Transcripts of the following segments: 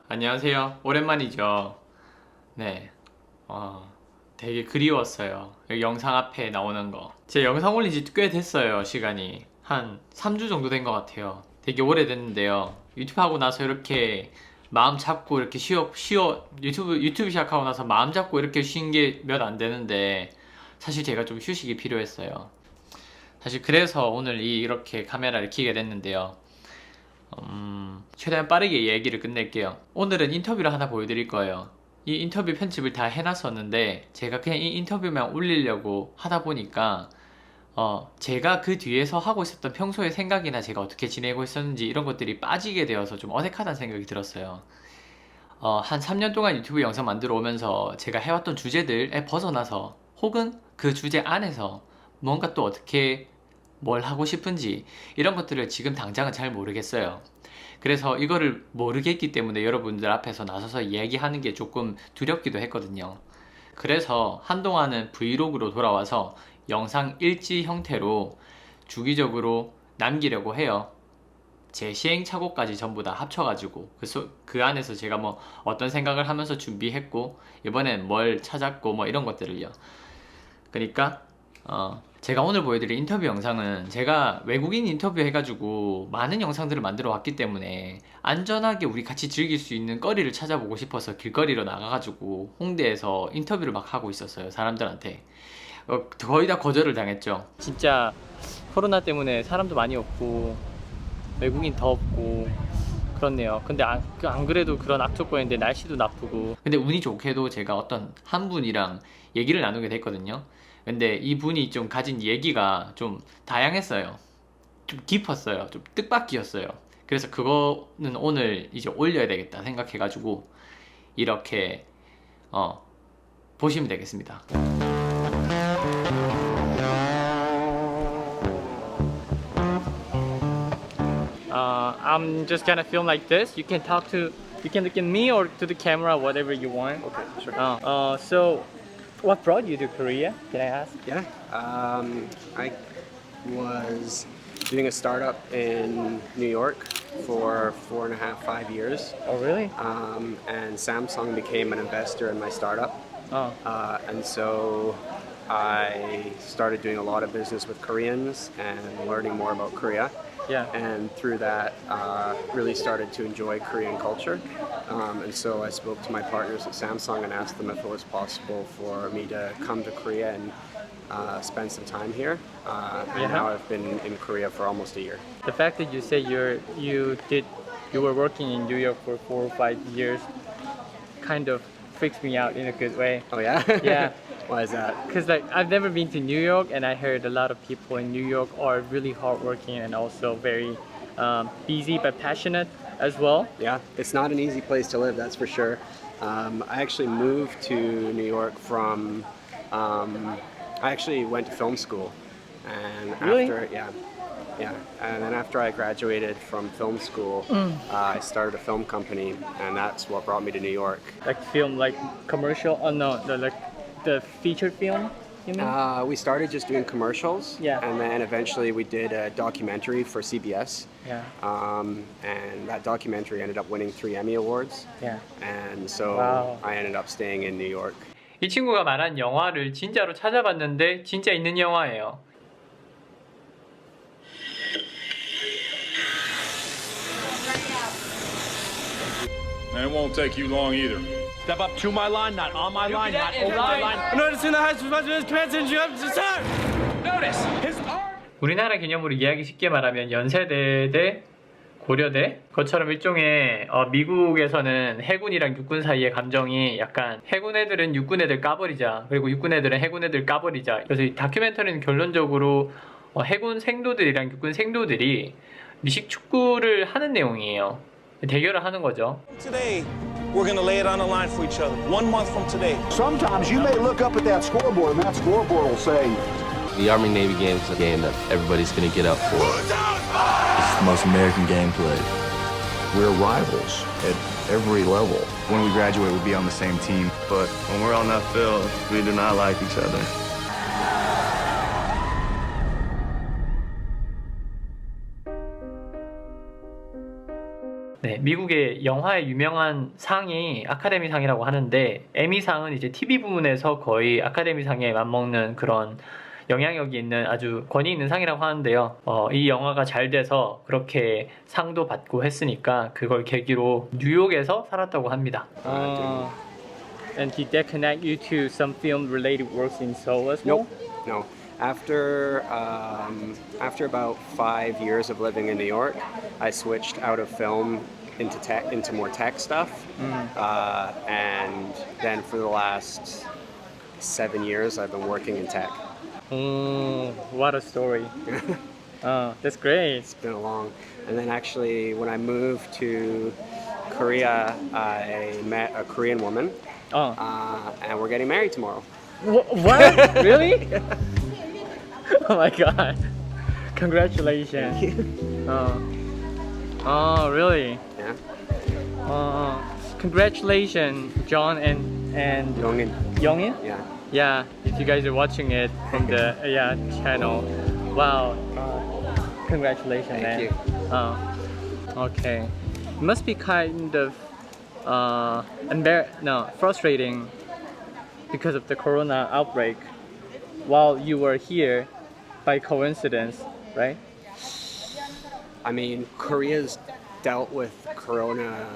안녕하세요. 오랜만이죠. 네. 되게 그리웠어요. 여기 영상 앞에 나오는 거. 제 영상 올린 지 꽤 됐어요, 시간이. 한 3주 정도 된 것 같아요. 되게 오래됐는데요. 유튜브 하고 나서 이렇게 마음 잡고 이렇게 유튜브 시작하고 나서 마음 잡고 이렇게 쉰 게 몇 안 되는데, 사실 제가 좀 휴식이 필요했어요. 사실 그래서 오늘 이렇게 카메라를 켜게 됐는데요. 최대한 빠르게 얘기를 끝낼게요. 오늘은 인터뷰를 하나 보여드릴 거예요. 이 인터뷰 편집을 다 해놨었는데 제가 그냥 이 인터뷰만 올리려고 하다 보니까 제가 그 뒤에서 하고 있었던 평소의 생각이나 제가 어떻게 지내고 있었는지 이런 것들이 빠지게 되어서 좀 어색하다는 생각이 들었어요. 한 3년 동안 유튜브 영상 만들어 오면서 제가 해왔던 주제들에 벗어나서 혹은 그 주제 안에서 뭔가 또 어떻게 뭘 하고 싶은지 이런 것들을 지금 당장은 잘 모르겠어요. 그래서 이거를 모르겠기 때문에 여러분들 앞에서 나서서 이야기하는 게 조금 두렵기도 했거든요. 그래서 한동안은 브이로그로 돌아와서 영상 일지 형태로 주기적으로 남기려고 해요. 제 시행착오까지 전부 다 합쳐가지고 그 안에서 제가 뭐 어떤 생각을 하면서 준비했고 이번엔 뭘 찾았고 뭐 이런 것들을요. 그러니까 제가 오늘 보여드릴 인터뷰 영상은 제가 외국인 인터뷰 해가지고 많은 영상들을 만들어 왔기 때문에 안전하게 우리 같이 즐길 수 있는 거리를 찾아보고 싶어서 길거리로 나가가지고 홍대에서 인터뷰를 막 하고 있었어요, 사람들한테. 거의 다 거절을 당했죠. 진짜 코로나 때문에 사람도 많이 없고 외국인 더 없고 그렇네요. 근데 안 그래도 그런 악조건인데 날씨도 나쁘고, 근데 운이 좋게도 제가 어떤 한 분이랑 얘기를 나누게 됐거든요. 근데 이 분이 좀 가진 얘기가 좀 다양했어요. 좀 깊었어요. 좀 뜻밖이었어요. 그래서 그거는 오늘 이제 올려야 되겠다 생각해가지고 이렇게 보시면 되겠습니다. I'm just gonna film like this. You can look at me or to the camera, whatever you want. Okay, sure. So what brought you to Korea? Can I ask? Yeah, I was doing a startup in New York for 4.5, 5 years. Oh, really? And Samsung became an investor in my startup. Oh, And so I started doing a lot of business with Koreans and learning more about Korea. yeah. And through that, really started to enjoy Korean culture. And so I spoke to my partners at Samsung and asked them if it was possible for me to come to Korea and spend some time here. And now I've been in Korea for almost a year. The fact that you say you were working in New York for 4 or 5 years kind of freaks me out in a good way. Oh yeah? Yeah. Why is that? Because like I've never been to New York, and I heard a lot of people in New York are really hardworking and also very busy but passionate as well. Yeah, it's not an easy place to live, that's for sure. I actually moved to New York from, I actually went to film school. And Really? yeah. And then after I graduated from film school, I started a film company, and that's what brought me to New York. Like film, like commercial. Oh no, the feature film. You mean? We started just doing commercials, Yeah. and then eventually we did a documentary for CBS. Yeah. And that documentary ended up winning 3 Emmy Awards. Yeah. And so Wow. I ended up staying in New York. 이 친구가 말한 영화를 진짜로 찾아봤는데 진짜 있는 영화예요. And it won't take you long either. Step up to my line, not on my line, not over my line. Notice in the heights responsibility commands you have to sir. Notice his arm. 우리나라 개념으로 이야기 쉽게 말하면 연세대 대 고려대 그것처럼 일종의 미국에서는 해군이랑 육군 사이의 감정이 약간 해군 애들은 육군 애들 까버리자, 그리고 육군 애들은 해군 애들 까버리자. 그래서 이 다큐멘터리는 결론적으로 해군 생도들이랑 육군 생도들이 미식 축구를 하는 내용이에요. 대결을 하는 거죠. Today, we're going to lay it on the line for each other. 1 month from today. Sometimes you may look up at that scoreboard and that scoreboard will say, The Army-Navy game is a game that everybody's going to get up for. It's the most American game played. we're rivals at every level. When we graduate, we'll be on the same team. But when we're on that field, we do not like each other. 네, 미국의 영화의 유명한 상이 아카데미상이라고 하는데 에미상은 이제 TV 부문에서 거의 아카데미상에 맞먹는 그런 영향력이 있는 아주 권위 있는 상이라고 하는데요. 이 영화가 잘 돼서 그렇게 상도 받고 했으니까 그걸 계기로 뉴욕에서 살았다고 합니다. And did that connect you to some film-related works in Seoul as well? No. After about 5 years of living in New York, I switched out of film into more tech stuff, and then for the last 7 years, I've been working in tech. What a story! That's great. It's been a long. And then actually, when I moved to Korea, I met a Korean woman, and we're getting married tomorrow. What? Really? Oh my god! Congratulations. Oh, really? Yeah. Congratulations, John and Youngin. Youngin? Yeah. Yeah, if you guys are watching it from the channel, wow, congratulations, man. Thank you. Okay, it must be kind of frustrating because of the corona outbreak while you were here by coincidence, right? I mean, Korea's dealt with corona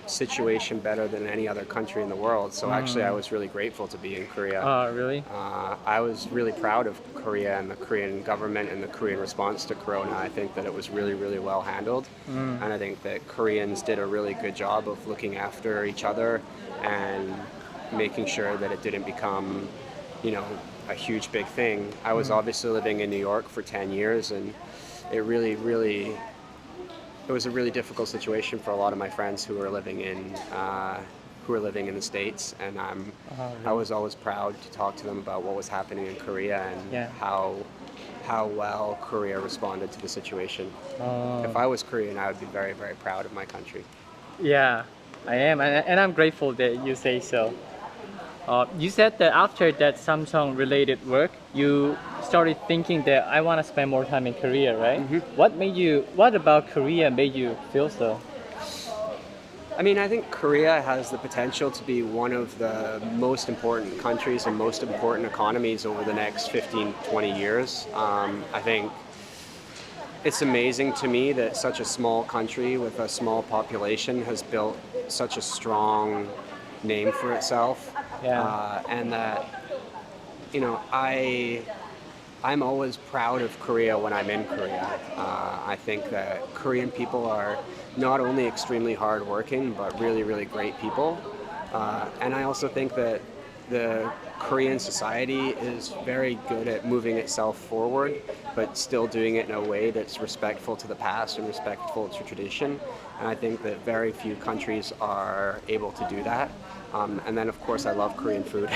situation better than any other country in the world. So actually, I was really grateful to be in Korea. Really? I was really proud of Korea and the Korean government and the Korean response to corona. I think that it was really, really well handled. And I think that Koreans did a really good job of looking after each other and making sure that it didn't become, a huge big thing. I was obviously living in New York for 10 years, and it was a really difficult situation for a lot of my friends who were living in the States, and I was always proud to talk to them about what was happening in Korea and how well Korea responded to the situation. If I was Korean, I would be very, very proud of my country. Yeah, I am, and I'm grateful that you say so. You said that after that Samsung related work, you started thinking that I want to spend more time in Korea, right? What about Korea made you feel so? I mean, I think Korea has the potential to be one of the most important countries and most important economies over the next 15, 20 years. I think it's amazing to me that such a small country with a small population has built such a strong name for itself. And that, I'm always proud of Korea when I'm in Korea. I think that Korean people are not only extremely hardworking, but really, really great people. And I also think that the Korean society is very good at moving itself forward, but still doing it in a way that's respectful to the past and respectful to tradition. And I think that very few countries are able to do that. And then, of course, I love Korean food.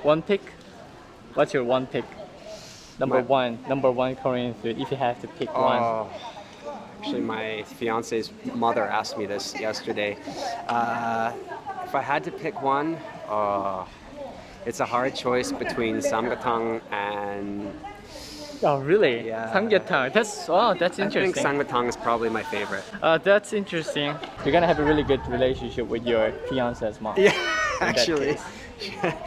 One pick? What's your one pick? Number one Korean food, if you have to pick one. Actually, my fiance's mother asked me this yesterday. If I had to pick one, it's a hard choice between samgyetang and... Oh, really? Yeah. Samgyetang. That's interesting. I think samgyetang is probably my favorite. That's interesting. You're gonna have a really good relationship with your fiance's mom. Yeah, actually.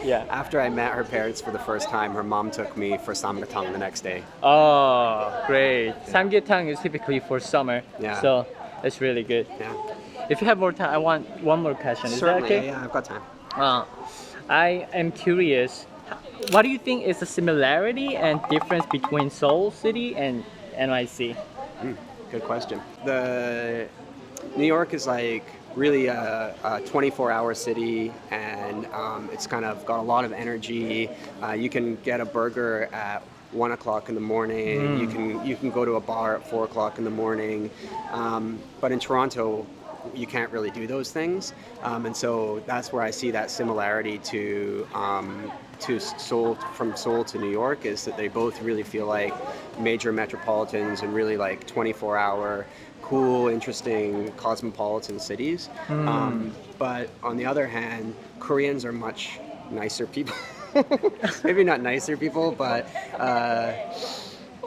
Yeah. After I met her parents for the first time, her mom took me for samgyetang the next day. Oh, great. Samgyetang is typically for summer. Yeah. So that's really good. Yeah. If you have more time, I want one more question. Is Certainly, that okay? yeah, I've got time. I am curious. What do you think is the similarity and difference between Seoul City and NYC? Good question. New York is like really a 24-hour city, and it's kind of got a lot of energy. You can get a burger at 1 o'clock in the morning. You can go to a bar at 4 o'clock in the morning. But in Toronto, you can't really do those things, and so that's where I see that similarity to Seoul, from Seoul to New York, is that they both really feel like major metropolitans and really like 24-hour cool, interesting, cosmopolitan cities. But on the other hand, Koreans are much nicer people. Maybe not nicer people, but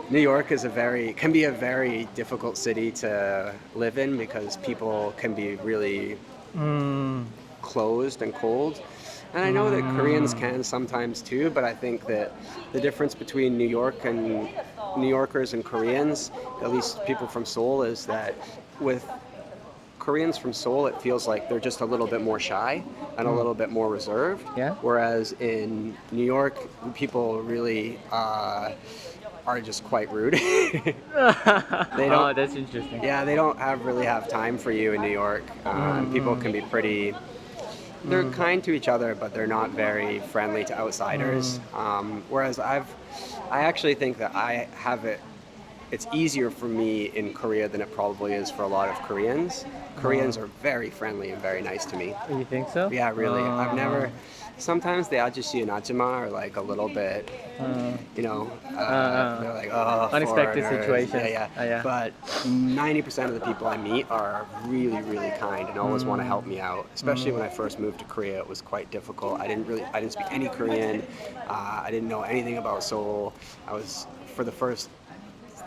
New York is can be a very difficult city to live in because people can be really closed and cold. And I know that Koreans can sometimes too, but I think that the difference between New Yorkers and Koreans, at least people from Seoul, is that with Koreans from Seoul, it feels like they're just a little bit more shy and a little bit more reserved. Yeah. Whereas in New York, people really are just quite rude. They don't. Oh, that's interesting. Yeah, they don't really have time for you in New York. And people can be pretty. They're kind to each other, but they're not very friendly to outsiders. Whereas I actually think that it's easier for me in Korea than it probably is for a lot of Koreans. Koreans are very friendly and very nice to me. You think so? Yeah, really. I've never. Sometimes the ajushi and ajima are like a little bit, they're like, oh, unexpected foreigners. situations. Yeah. But 90% of the people I meet are really, really kind and always want to help me out. Especially when I first moved to Korea, it was quite difficult. I didn't speak any Korean. I didn't know anything about Seoul. For the first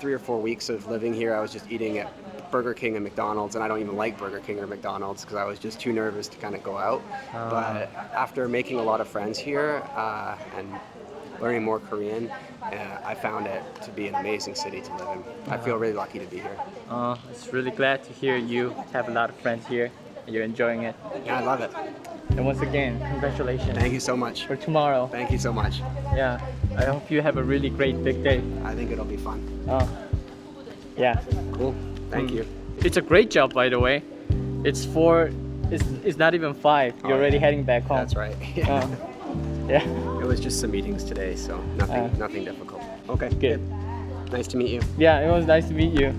3 or 4 weeks of living here, I was just eating at Burger King and McDonald's, and I don't even like Burger King or McDonald's because I was just too nervous to kind of go out. But after making a lot of friends here and learning more Korean, I found it to be an amazing city to live in. I feel really lucky to be here. It's really glad to hear you have a lot of friends here and you're enjoying it. Yeah, I love it. And once again, congratulations. Thank you so much. For tomorrow. Thank you so much. Yeah, I hope you have a really great big day. I think it'll be fun. Yeah. Cool. Thank you. It's a great job, by the way. It's not even 5. You're already heading back home. That's right. Yeah. It was just some meetings today, so nothing difficult. Okay. Good. Nice to meet you. Yeah, it was nice to meet you.